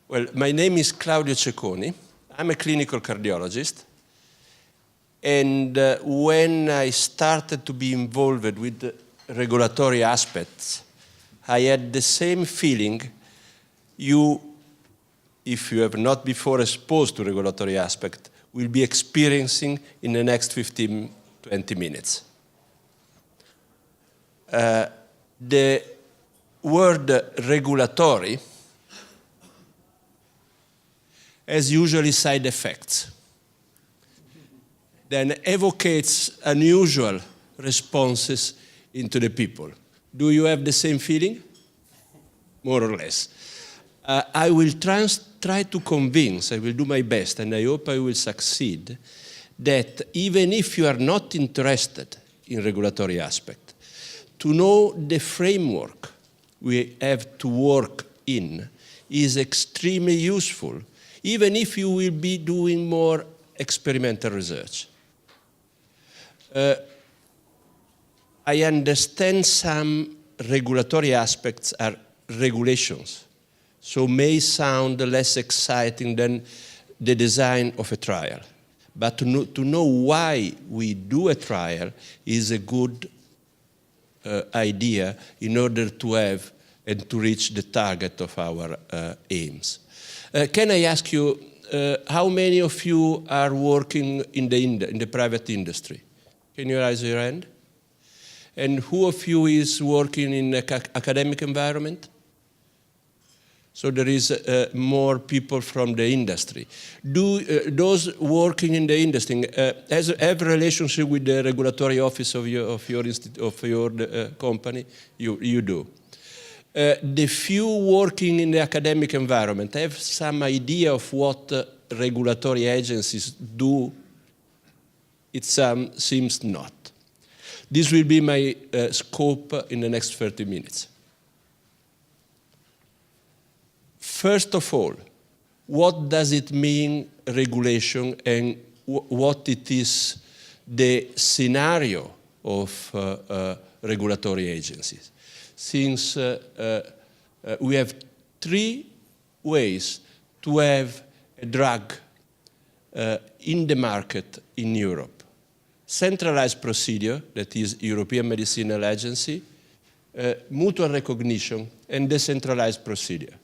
Well, my name is Claudio Ceconi. I'm a clinical cardiologist. And when I started to be involved with the regulatory aspects, I had the same feeling if you have not before exposed to regulatory aspect, will be experiencing in the next 15, 20 minutes. The word regulatory has usually side effects, then evocates unusual responses into the people. Do you have the same feeling? More or less. I will try to convince, I will do my best, and I hope I will succeed, that even if you are not interested in regulatory aspect, to know the framework we have to work in is extremely useful, even if you will be doing more experimental research. I understand some regulatory aspects are regulations, so may sound less exciting than the design of a trial. But to know why we do a trial is a good idea in order to have and to reach the target of our aims. Can I ask you, how many of you are working in the private industry? Can you raise your hand? And who of you is working in an academic environment? So there is more people from the industry. Do those working in the industry have a relationship with the regulatory office of your company? You do. The few working in the academic environment have some idea of what regulatory agencies do? It seems not. This will be my scope in the next 30 minutes. First of all, what does it mean, regulation, and what it is the scenario of regulatory agencies? Since we have three ways to have a drug in the market in Europe. Centralized procedure, that is European Medicinal Agency, mutual recognition, and decentralized procedure.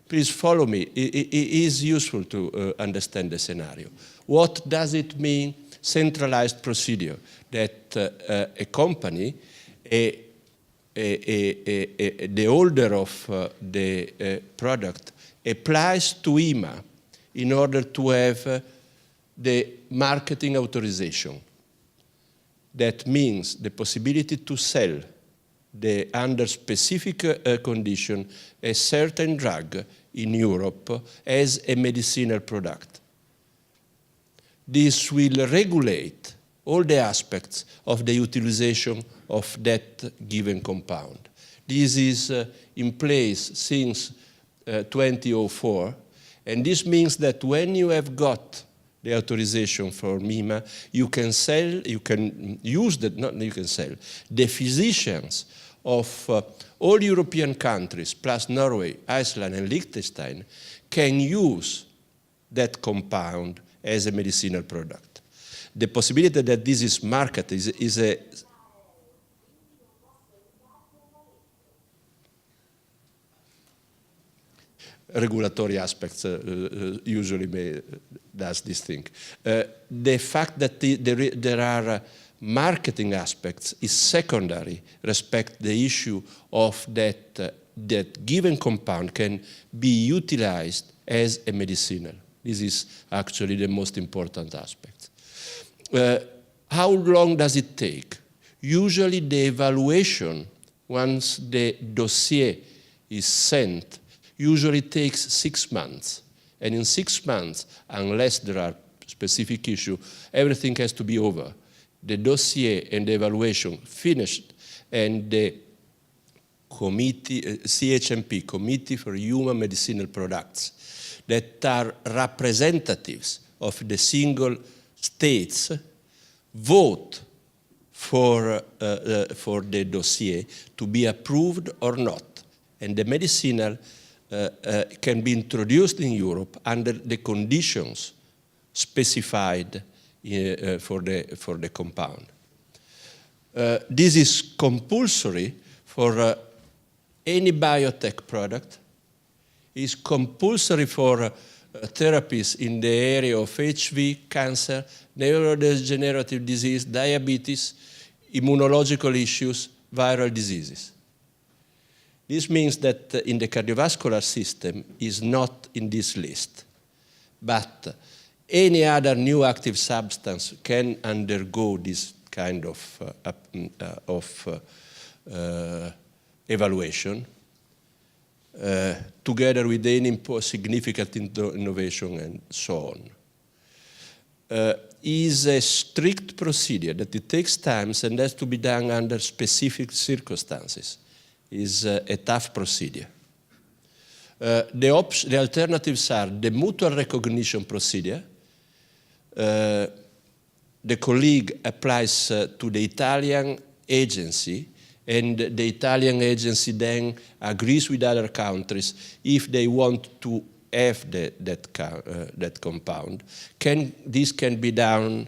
Please follow me. It is useful to understand the scenario. What does it mean, centralized procedure? That a company, the holder of the product, applies to EMA in order to have the marketing authorization. That means the possibility to sell under specific condition a certain drug in Europe as a medicinal product. This will regulate all the aspects of the utilization of that given compound. This is in place since 2004, and this means that when you have got the authorization for EMA, you can sell, you can use the, not you can sell, the physicians of all European countries, plus Norway, Iceland, and Liechtenstein, can use that compound as a medicinal product. The possibility that this is marketed is a regulatory aspects usually does this thing. The fact that there are marketing aspects is secondary respect the issue of that given compound can be utilized as a medicinal. This is actually the most important aspect. How long does it take? Usually the evaluation, once the dossier is sent, usually takes 6 months. And in 6 months, unless there are specific issues, everything has to be over. The dossier and the evaluation finished, and the committee, CHMP, Committee for Human Medicinal Products, that are representatives of the single states, vote for the dossier to be approved or not. And the medicinal can be introduced in Europe under the conditions specified for the compound. This is compulsory for any biotech product. It's compulsory for therapies in the area of HIV, cancer, neurodegenerative disease, diabetes, immunological issues, viral diseases. This means that in the cardiovascular system is not in this list, but any other new active substance can undergo this kind of evaluation together with any significant innovation and so on. Is a strict procedure that it takes time and has to be done under specific circumstances. Is a tough procedure. The alternatives are the mutual recognition procedure. The colleague applies to the Italian agency, and the Italian agency then agrees with other countries if they want to have that compound. This can be done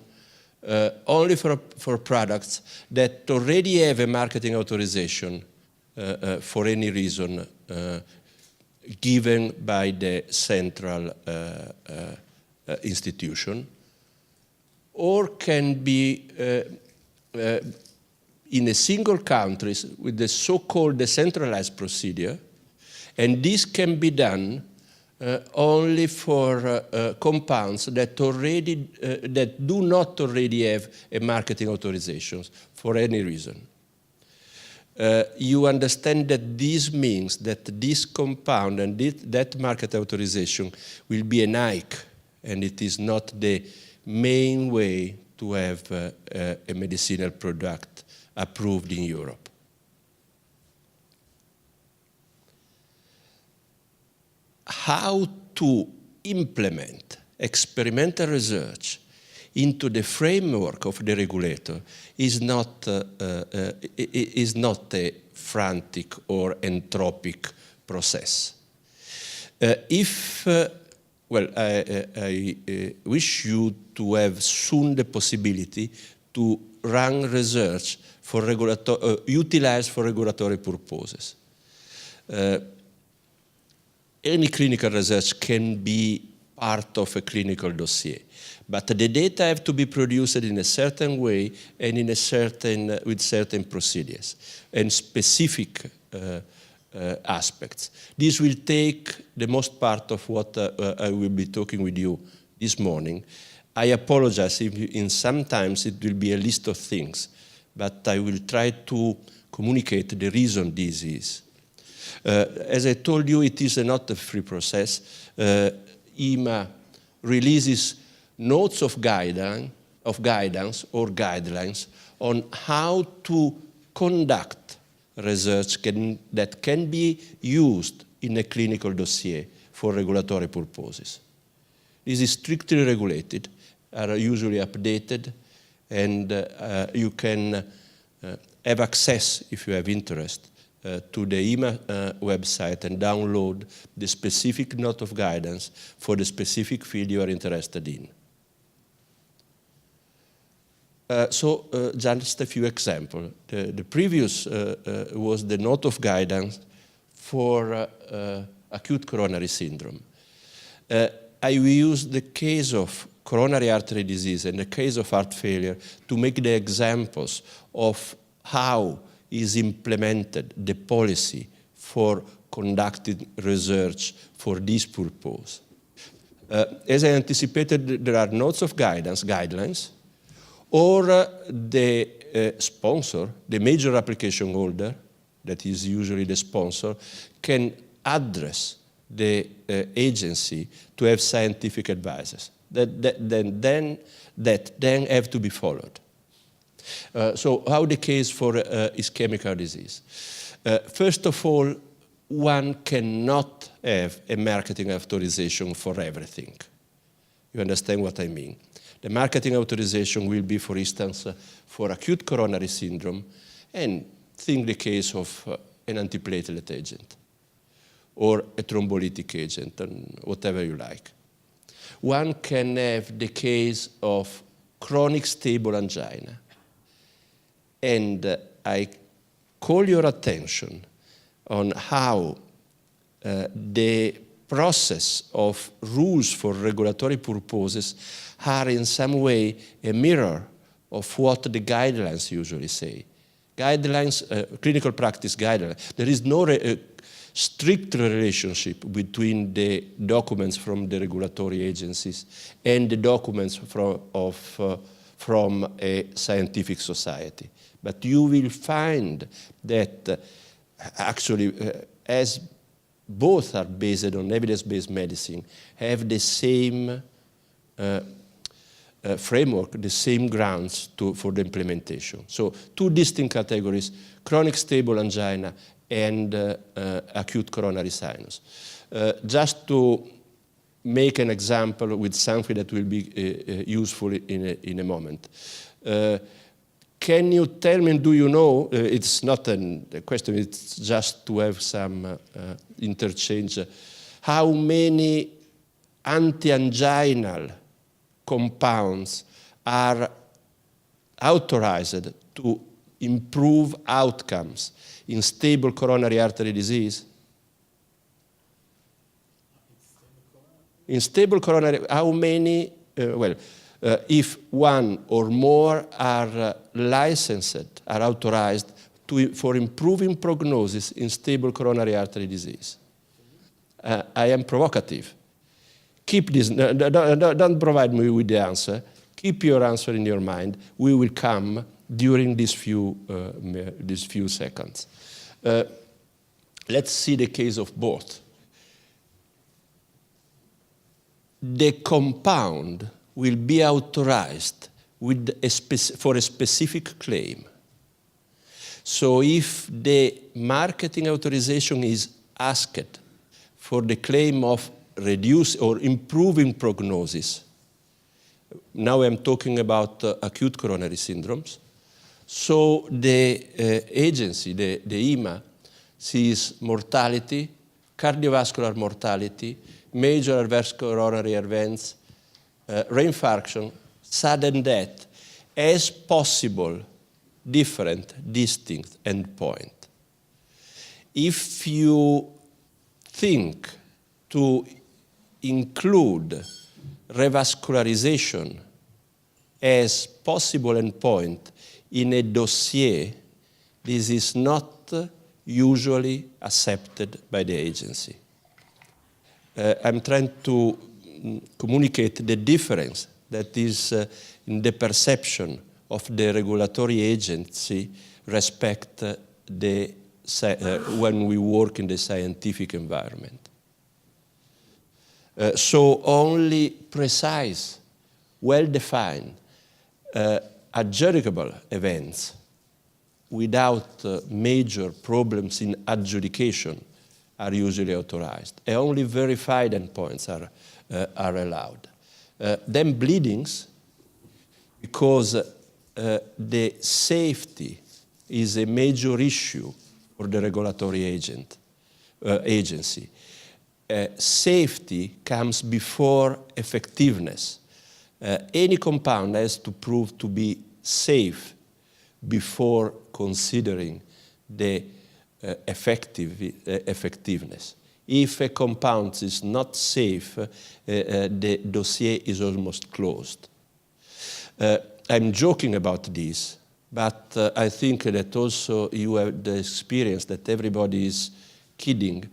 only for products that already have a marketing authorization for any reason given by the central institution, or can be in a single country with the so-called decentralized procedure, and this can be done only for compounds that do not already have a marketing authorization for any reason. You understand that this means that this compound and that market authorization will be an hike, and it is not the main way to have a medicinal product approved in Europe. How to implement experimental research into the framework of the regulator is not a frantic or entropic process. I wish you to have soon the possibility to run research for utilized for regulatory purposes. Any clinical research can be part of a clinical dossier, but the data have to be produced in a certain way and with certain procedures and specific aspects. This will take the most part of what I will be talking with you this morning. I apologize if sometimes it will be a list of things, but I will try to communicate the reason this is. As I told you, it is not a free process. EMA releases notes of guidance or guidelines on how to conduct research that can be used in a clinical dossier for regulatory purposes. This is strictly regulated, are usually updated, and you can have access, if you have interest, to the EMA website and download the specific note of guidance for the specific field you are interested in. Just a few examples. The previous was the note of guidance for acute coronary syndrome. I will use the case of coronary artery disease and the case of heart failure to make the examples of how is implemented the policy for conducting research for this purpose. As I anticipated, there are notes of guidelines, or the sponsor, the major application holder, that is usually the sponsor, can address the agency to have scientific advices that then have to be followed. So how the case for ischemic heart disease? First of all, one cannot have a marketing authorization for everything. You understand what I mean? The marketing authorization will be, for instance, for acute coronary syndrome, and think the case of an antiplatelet agent. or a thrombolytic agent, and whatever you like. One can have the case of chronic stable angina. And I call your attention on how the process of rules for regulatory purposes are in some way a mirror of what the guidelines usually say. Guidelines, clinical practice guidelines, there is no strict relationship between the documents from the regulatory agencies and the documents from a scientific society. But you will find that actually, as both are based on evidence-based medicine, have the same framework, the same grounds for the implementation. So two distinct categories, chronic stable angina and acute coronary sinus. Just to make an example with something that will be useful in a moment. Can you tell me, do you know, it's not a question, it's just to have some interchange, how many anti-anginal compounds are authorized to improve outcomes in stable coronary artery disease? In stable coronary, how many, if one or more are licensed, are authorized for improving prognosis in stable coronary artery disease? I am provocative. Keep this, don't provide me with the answer. Keep your answer in your mind. We will come during these few seconds. Let's see the case of both. The compound will be authorized with for a specific claim. So if the marketing authorization is asked for the claim of reduce or improving prognosis, now I'm talking about acute coronary syndromes, so the agency, the EMA, sees mortality, cardiovascular mortality, major adverse coronary events, reinfarction, sudden death, as possible, different, distinct endpoint. If you think to include revascularization as possible endpoint in a dossier, this is not usually accepted by the agency. I'm trying to communicate the difference that is in the perception of the regulatory agency respect the when we work in the scientific environment. So only precise, well-defined, adjudicable events without major problems in adjudication are usually authorized. And only verified endpoints are allowed. Then bleedings, because the safety is a major issue for the regulatory agency. Safety comes before effectiveness. Any compound has to prove to be safe before considering the effectiveness. If a compound is not safe, the dossier is almost closed. I'm joking about this, but I think that also you have the experience that everybody is kidding.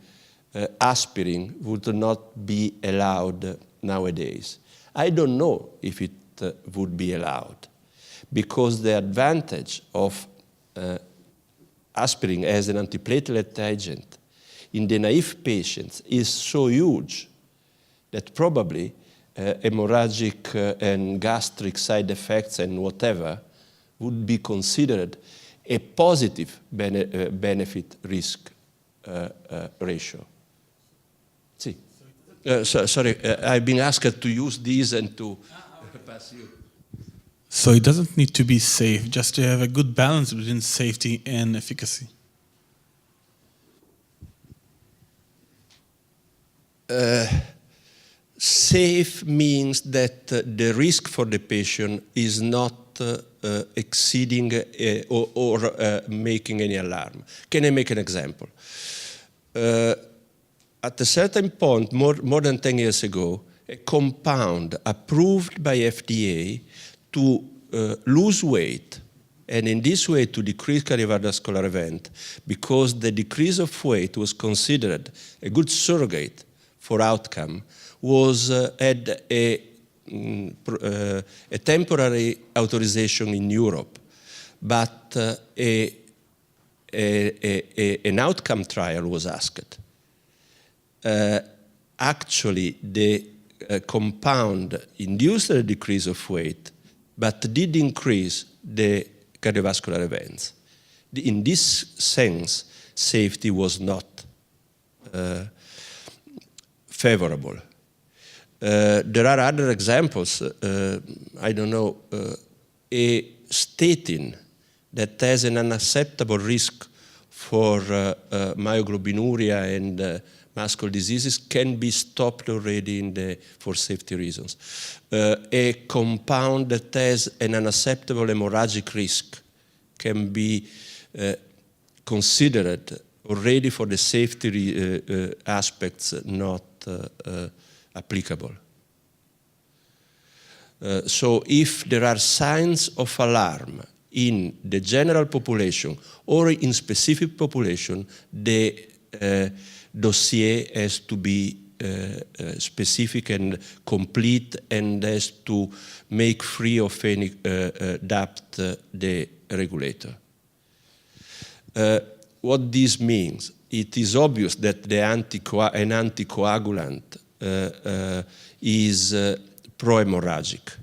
Aspirin would not be allowed nowadays. I don't know if it would be allowed, because the advantage of aspirin as an antiplatelet agent in the naive patients is so huge that probably hemorrhagic and gastric side effects and whatever would be considered a positive benefit-risk ratio. See. Sorry, I've been asked to use these and to pass you. So it doesn't need to be safe, just to have a good balance between safety and efficacy. safe means that the risk for the patient is not exceeding or making any alarm. Can I make an example? At a certain point, more than 10 years ago, a compound approved by FDA to lose weight, and in this way to decrease cardiovascular event, because the decrease of weight was considered a good surrogate for outcome, had a temporary authorization in Europe, but an outcome trial was asked. Actually, the compound induced a decrease of weight, but did increase the cardiovascular events. In this sense, safety was not favorable. There are other examples. I don't know, a statin that has an unacceptable risk for myoglobinuria and muscle diseases can be stopped already for safety reasons. A compound that has an unacceptable hemorrhagic risk can be considered already for the safety aspects not applicable. So if there are signs of alarm in the general population or in specific population, the dossier has to be specific and complete and has to make free of any doubt the regulator. What this means, it is obvious that an anticoagulant is pro-hemorrhagic.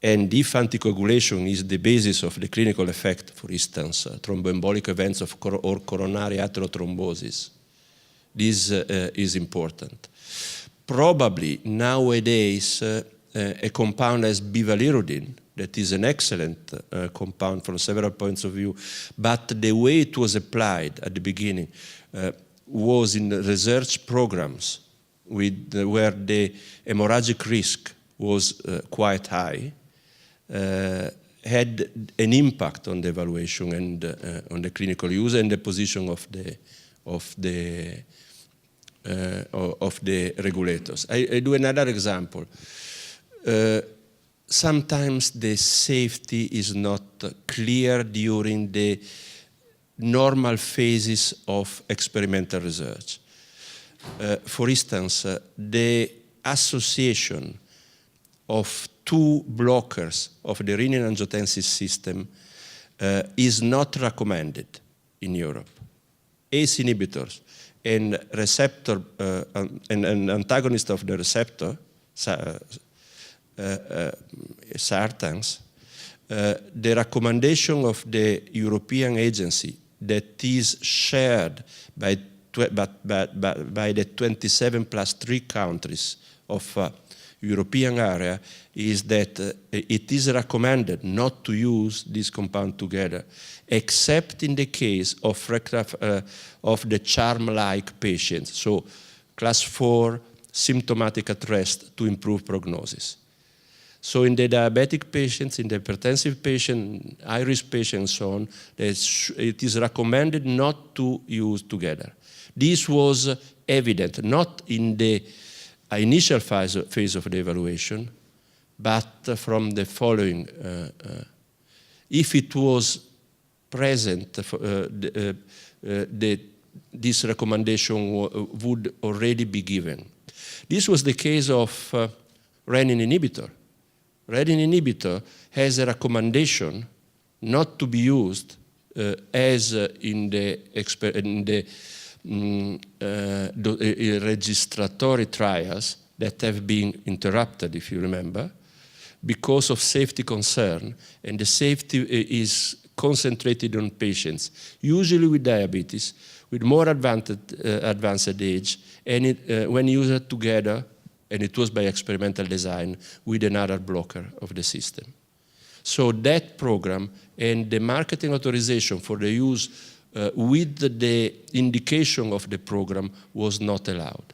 And if anticoagulation is the basis of the clinical effect, for instance, thromboembolic events or coronary atherothrombosis, this is important. Probably nowadays a compound as bivalirudin, that is an excellent compound from several points of view, but the way it was applied at the beginning was in research programs where the hemorrhagic risk was quite high, had an impact on the evaluation and on the clinical use and the position of the regulators. I do another example. Sometimes the safety is not clear during the normal phases of experimental research. For instance, the association of two blockers of the renin-angiotensin system is not recommended in Europe. ACE inhibitors and receptor and antagonist of the receptor, sartans, the recommendation of the European agency that is shared by the 27 plus 3 countries of European area is that it is recommended not to use this compound together, except in the case of the charm-like patients, so class 4 symptomatic at rest to improve prognosis. So in the diabetic patients, in the hypertensive patient, high-risk patients, and so on, it is recommended not to use together. This was evident, not in the initial phase of the evaluation, but from the following. If it was present, this recommendation would already be given. This was the case of renin inhibitor. Renin inhibitor has a recommendation not to be used as in the registratory trials that have been interrupted, if you remember, because of safety concern, and the safety is concentrated on patients, usually with diabetes, with more advanced age, and when used together, and it was by experimental design, with another blocker of the system. So that program and the marketing authorization for the use with the indication of the program was not allowed.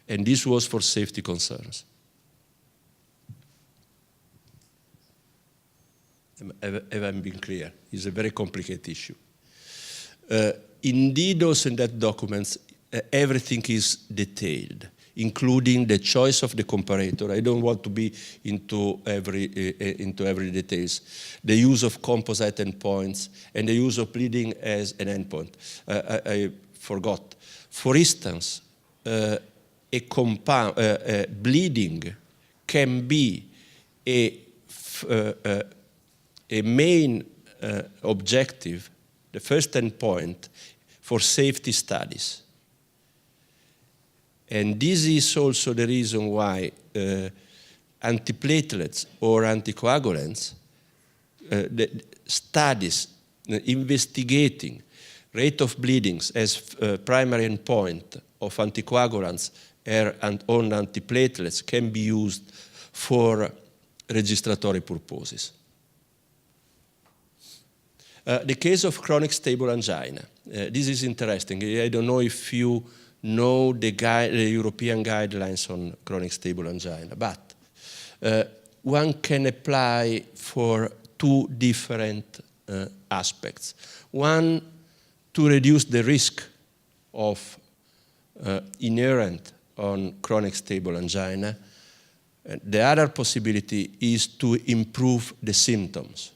And this was for safety concerns. Have I been clear? It's a very complicated issue. Indeed, also in that document, everything is detailed, including the choice of the comparator. I don't want to be into every details. The use of composite endpoints and the use of bleeding as an endpoint. I forgot. For instance, bleeding can be a main objective, the first endpoint for safety studies. And this is also the reason why antiplatelets or anticoagulants, the studies investigating rate of bleedings as primary endpoint of anticoagulants and on antiplatelets can be used for registratory purposes. The case of chronic stable angina. This is interesting. I don't know if you know the European guidelines on chronic stable angina, but one can apply for two different aspects. One, to reduce the risk of inherent on chronic stable angina. The other possibility is to improve the symptoms.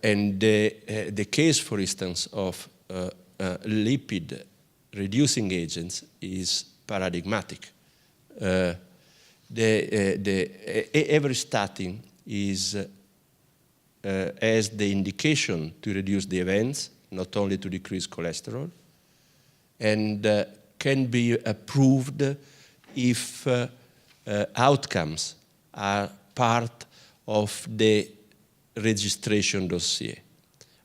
And the case, for instance, of lipid-reducing agents is paradigmatic. Every statin has the indication to reduce the events, not only to decrease cholesterol, and can be approved if outcomes are part of the registration dossier.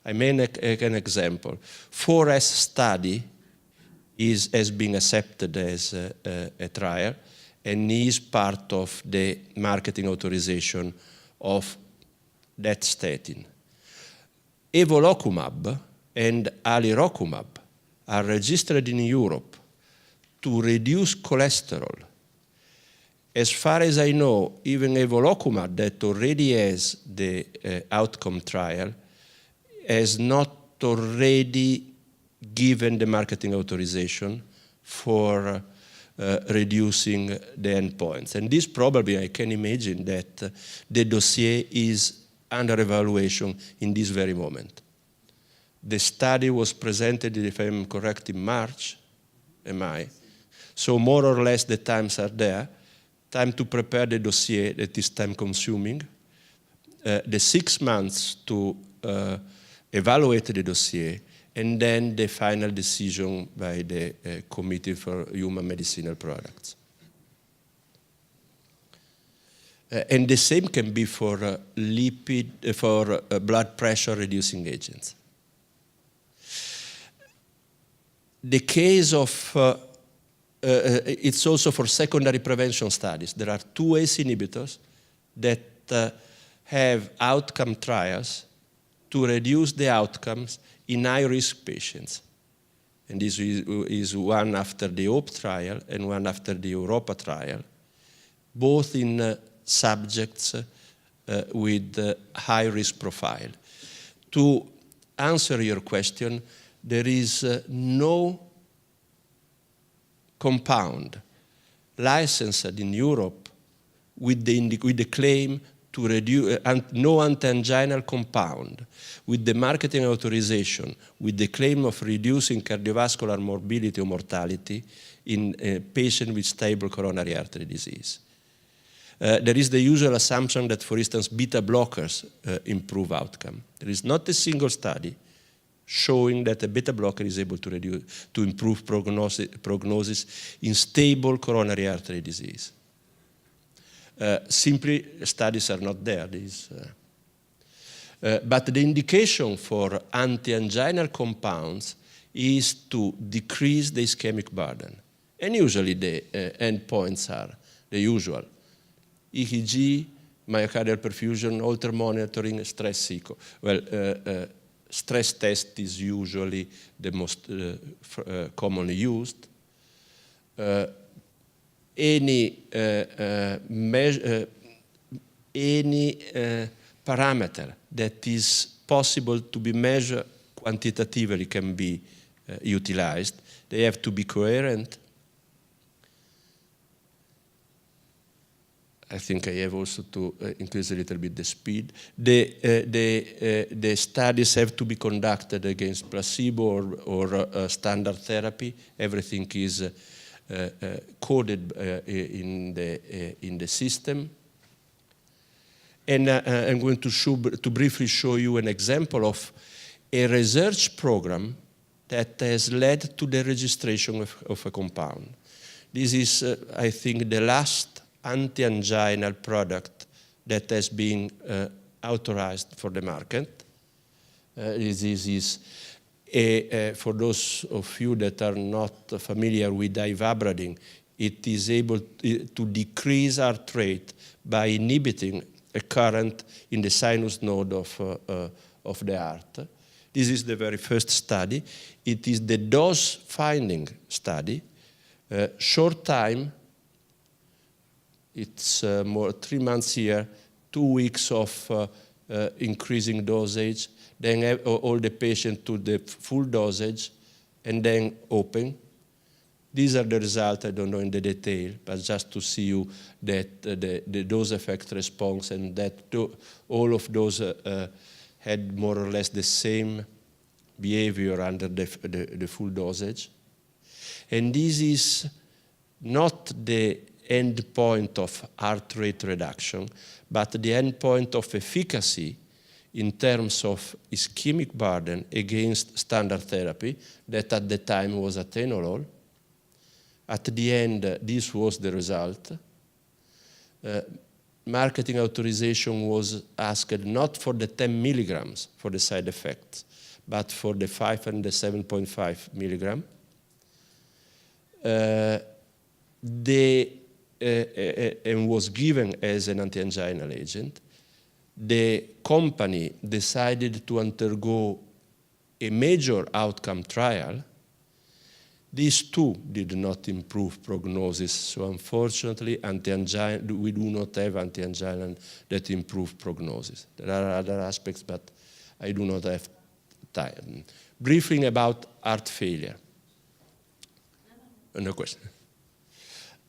I make an example. 4S study has been accepted as a trial and is part of the marketing authorization of that statin. Evolocumab and alirocumab are registered in Europe to reduce cholesterol. As far as I know, even evolocumab that already has the outcome trial has not already given the marketing authorization for reducing the endpoints. And this probably, I can imagine that the dossier is under evaluation in this very moment. The study was presented, if I'm correct, in March, So more or less the times are there. Time to prepare the dossier that is time consuming. The 6 months to evaluate the dossier, and then the final decision by the Committee for Human Medicinal Products. And the same can be for blood pressure reducing agents. The case of it's also for secondary prevention studies. There are 2 ACE inhibitors that have outcome trials to reduce the outcomes in high-risk patients. And this is one after the HOPE trial and one after the Europa trial, both in subjects with high-risk profile. To answer your question, there is no compound licensed in Europe with the claim to reduce, no anti-anginal compound with the marketing authorization with the claim of reducing cardiovascular morbidity or mortality in a patient with stable coronary artery disease. There is the usual assumption that, for instance, beta blockers improve outcome. There is not a single study showing that a beta blocker is able to improve prognosis in stable coronary artery disease. Simply, studies are not there. But the indication for anti-anginal compounds is to decrease the ischemic burden. And usually the endpoints are the usual: EKG, myocardial perfusion, Holter monitoring, stress echo. Well, stress test is usually the most commonly used. Any parameter that is possible to be measured quantitatively can be utilized. They have to be coherent. I think I have also to increase a little bit the speed. The studies have to be conducted against placebo or standard therapy. Everything is coded in the system. And I'm going to briefly show you an example of a research program that has led to the registration of a compound. This is, I think, the last anti-anginal product that has been authorized for the market. This is for those of you that are not familiar with Ivabradine, it is able to decrease heart rate by inhibiting a current in the sinus node of the heart. This is the very first study. It is the dose-finding study. Short time, it's more 3 months here, 2 weeks of increasing dosage, then all the patient to the full dosage, and then open. These are the results, I don't know in the detail, but just to see you that the dose effect response and that all of those had more or less the same behavior under the full dosage. And this is not the end point of heart rate reduction, but the end point of efficacy in terms of ischemic burden against standard therapy that at the time was atenolol. At the end, this was the result. Marketing authorization was asked not for the 10 milligrams for the side effects, but for the 5 and the 7.5 milligram. And was given as an anti-anginal agent. The company decided to undergo a major outcome trial. These two did not improve prognosis, so unfortunately, we do not have anti-anginal that improve prognosis. There are other aspects, but I do not have time. Briefing about heart failure. No question.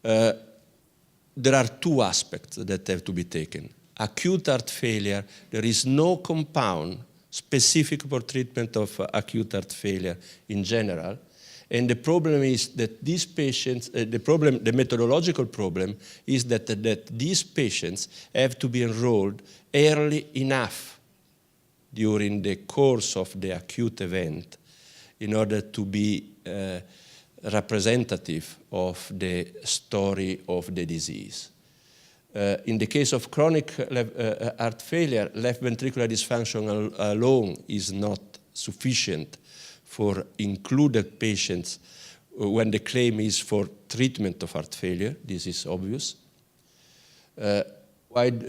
There are two aspects that have to be taken. Acute heart failure, there is no compound specific for treatment of acute heart failure in general. And the problem is that these patients, the methodological problem is that these patients have to be enrolled early enough during the course of the acute event in order to be representative of the story of the disease. In the case of chronic heart failure, left ventricular dysfunction alone is not sufficient for included patients when the claim is for treatment of heart failure. This is obvious. Wide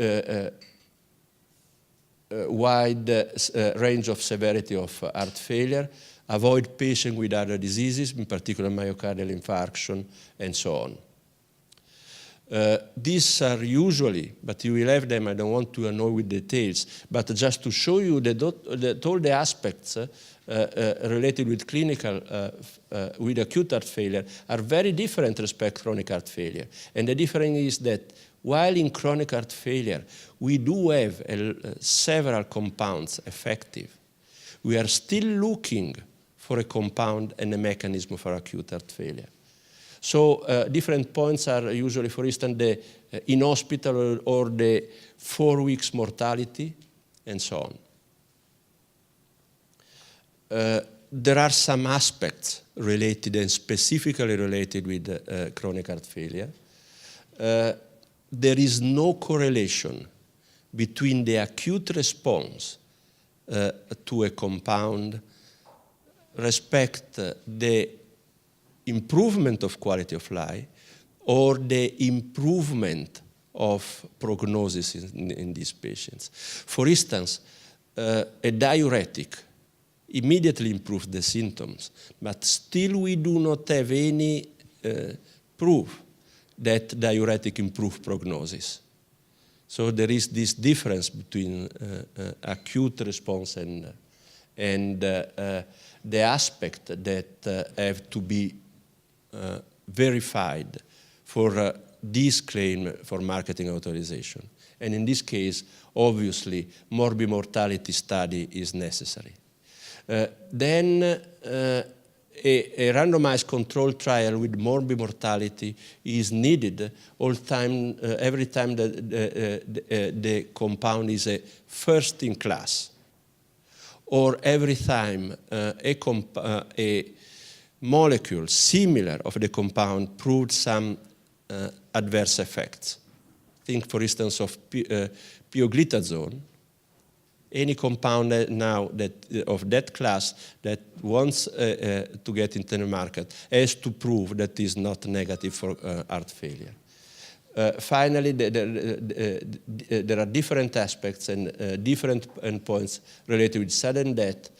range of severity of heart failure. Avoid patients with other diseases, in particular myocardial infarction, and so on. These are usually, but you will have them, I don't want to annoy with details, but just to show you that all the aspects related with clinical, with acute heart failure are very different respect chronic heart failure. And the difference is that while in chronic heart failure, we do have several compounds effective, we are still looking for a compound and a mechanism for acute heart failure. So different points are usually, for instance, the in-hospital or the 4 weeks mortality, and so on. There are some aspects related and specifically related with chronic heart failure. There is no correlation between the acute response to a compound respect the improvement of quality of life or the improvement of prognosis in these patients. For instance, a diuretic immediately improves the symptoms, but still we do not have any proof that diuretic improve prognosis. So there is this difference between acute response and the aspect that have to be verified for this claim for marketing authorization. And in this case, obviously, morbimortality study is necessary. Then a randomized controlled trial with morbimortality is needed every time the compound is a first-in-class, or every time a molecule similar of the compound proved some adverse effects. Think, for instance, of pioglitazone. Any compound now of that class that wants to get into the market has to prove that is not negative for heart failure. Finally, there are different aspects and different endpoints related with sudden death,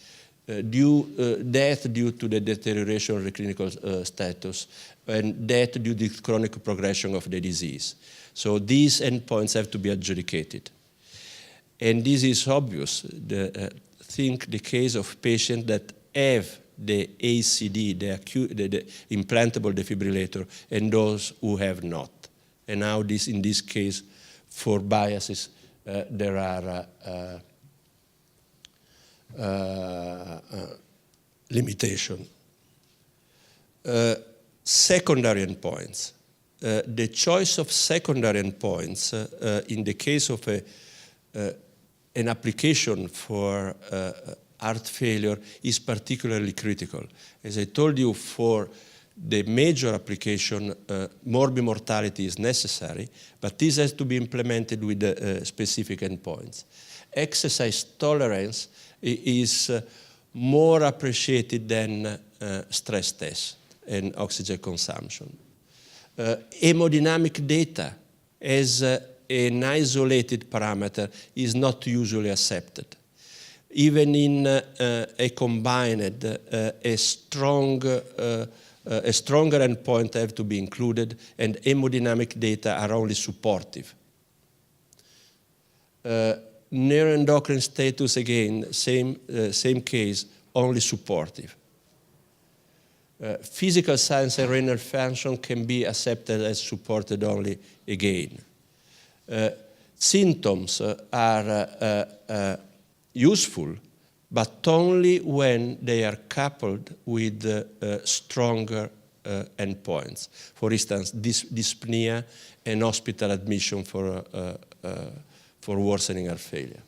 death due to the deterioration of the clinical status, and death due to the chronic progression of the disease. So these endpoints have to be adjudicated. And this is obvious. Think the case of patients that have the ACD, the implantable defibrillator, and those who have not. And now in this case, for biases, there are limitations. Secondary endpoints. The choice of secondary endpoints in the case of an application for heart failure is particularly critical. As I told you, for the major application, morbimortality is necessary, but this has to be implemented with specific endpoints. Exercise tolerance is more appreciated than stress tests and oxygen consumption. Hemodynamic data as an isolated parameter is not usually accepted. Even in a combined, a stronger endpoint have to be included, and hemodynamic data are only supportive. Neuroendocrine status, again, same case, only supportive. Physical signs and renal function can be accepted as supported only again. Symptoms are useful, but only when they are coupled with stronger endpoints. For instance, dyspnea and hospital admission for worsening heart failure.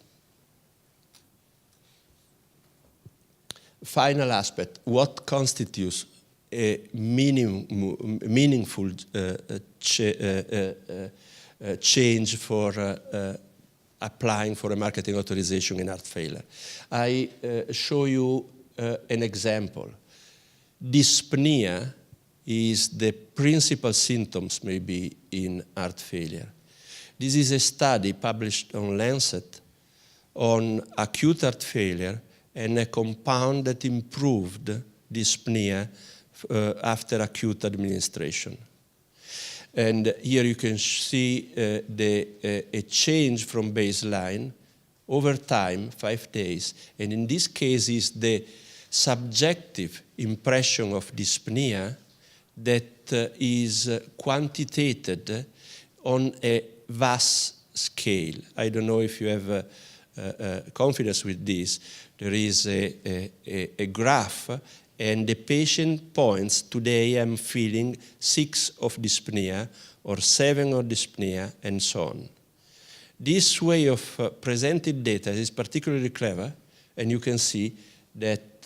Final aspect, what constitutes a meaningful change for applying for a marketing authorization in heart failure. I show you an example. Dyspnea is the principal symptoms maybe in heart failure. This is a study published on Lancet on acute heart failure and a compound that improved dyspnea after acute administration. And here you can see a change from baseline over time, 5 days. And in this case is the subjective impression of dyspnea that is quantitated on a VAS scale. I don't know if you have confidence with this. There is a graph, and the patient points, today I'm feeling 6 of dyspnea or 7 of dyspnea, and so on. This way of presenting data is particularly clever, and you can see that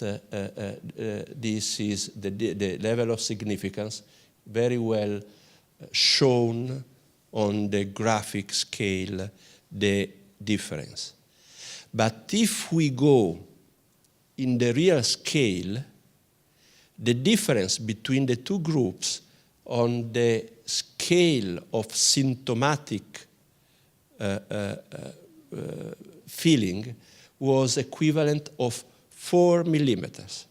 this is the level of significance very well shown on the graphic scale, the difference. But if we go in the real scale, the difference between the two groups on the scale of symptomatic feeling was equivalent of 4 millimeters.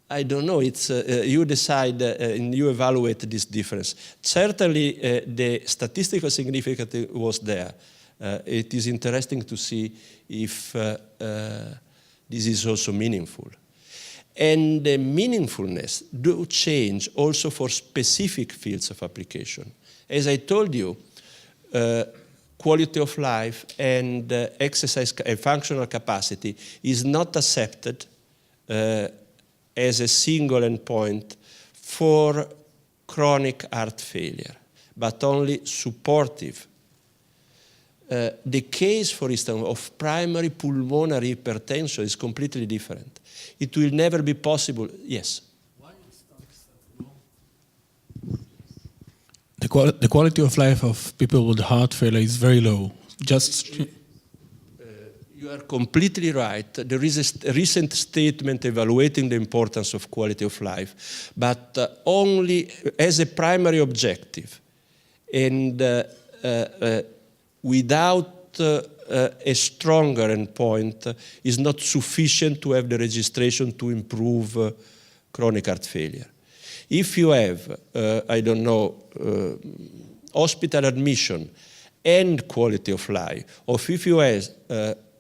I don't know, it's, you decide and you evaluate this difference. Certainly the statistical significance was there. It is interesting to see if this is also meaningful. And the meaningfulness do change also for specific fields of application. As I told you, quality of life and exercise and functional capacity is not accepted as a single endpoint for chronic heart failure, but only supportive. The case, for instance, of primary pulmonary hypertension is completely different. It will never be possible. Yes? Why is low? The quality of life of people with heart failure is very low. Just you are completely right. There is a recent statement evaluating the importance of quality of life, but only as a primary objective, and without a stronger endpoint is not sufficient to have the registration to improve chronic heart failure. If you have, I don't know, hospital admission and quality of life, or if you have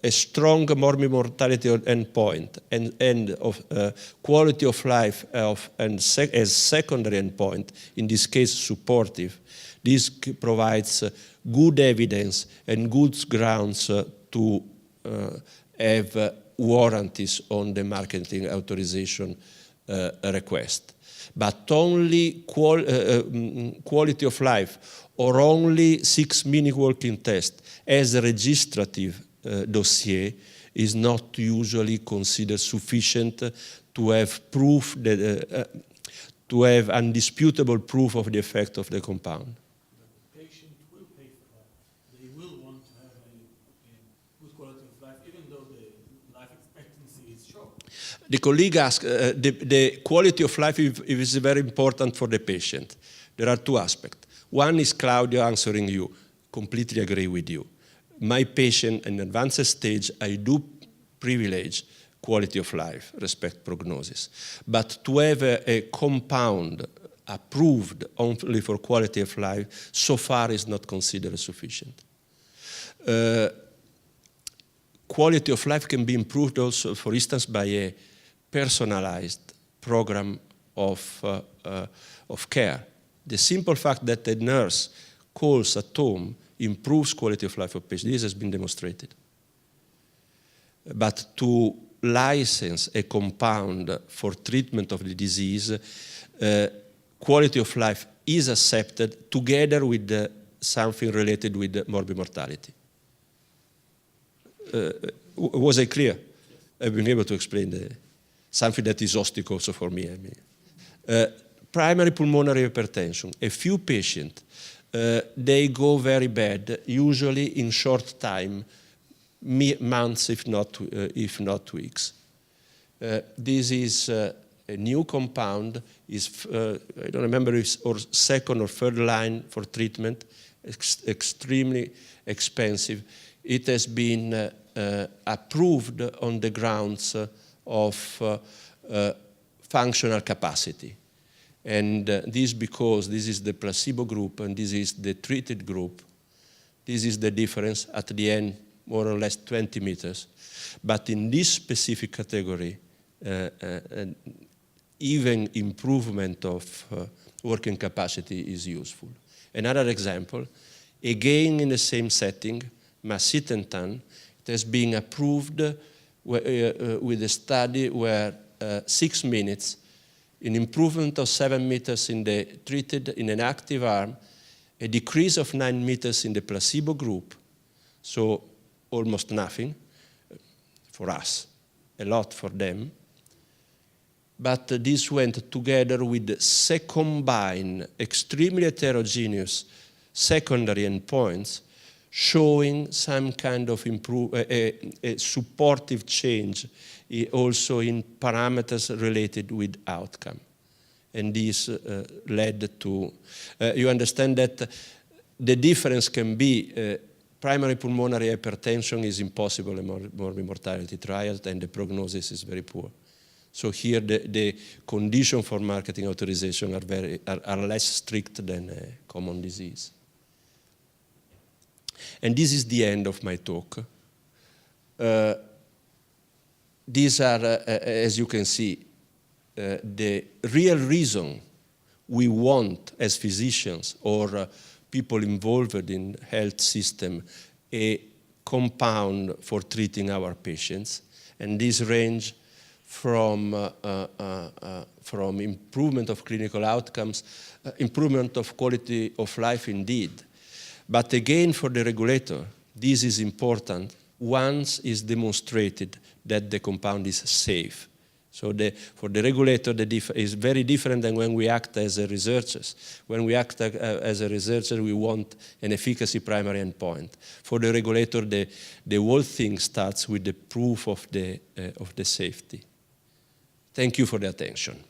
a strong morbid mortality endpoint and of quality of life as secondary endpoint, in this case supportive, this provides good evidence and good grounds to have warranties on the marketing authorization request. But only quality of life or only 6-minute walking test as a registrative dossier is not usually considered sufficient to have proof that, to have undisputable proof of the effect of the compound. The patient will pay for that. They will want to have a good quality of life, even though the life expectancy is short. The colleague asked, the quality of life is very important for the patient. There are two aspects. One is Claudio answering you, completely agree with you. My patient in advanced stage, I do privilege quality of life, respect prognosis. But to have a compound approved only for quality of life, so far is not considered sufficient. Quality of life can be improved also, for instance, by a personalized program of care. The simple fact that a nurse calls at home improves quality of life of patients. This has been demonstrated. But to license a compound for treatment of the disease, quality of life is accepted together with something related with morbid mortality. Was I clear? I've been able to explain something that is hostic also for me. I mean, primary pulmonary hypertension. A few patients, they go very bad, usually in short time, months, if not weeks. This is a new compound. Is I don't remember if it's or second or third line for treatment. Extremely expensive. It has been approved on the grounds of functional capacity. And this because this is the placebo group and this is the treated group. This is the difference at the end, more or less 20 meters. But in this specific category, even improvement of working capacity is useful. Another example, again in the same setting, macitentan, it has been approved with a study where 6 minutes, an improvement of 7 meters in the treated, in an active arm, a decrease of 9 meters in the placebo group, so almost nothing for us, a lot for them. But this went together with combined extremely heterogeneous secondary endpoints showing some kind of a supportive change also in parameters related with outcome. and this led to, you understand that the difference can be primary pulmonary hypertension is impossible in morbid mortality trials, and the prognosis is very poor. So here the condition for marketing authorization are less strict than a common disease. And this is the end of my talk. These are, as you can see, the real reason we want, as physicians or people involved in health system, a compound for treating our patients. And these range from improvement of clinical outcomes, improvement of quality of life indeed. But again, for the regulator, this is important once it's demonstrated that the compound is safe. So for the regulator, is very different than when we act as researchers. When we act as a researcher, we want an efficacy primary endpoint. For the regulator, the whole thing starts with the proof of the safety. Thank you for the attention.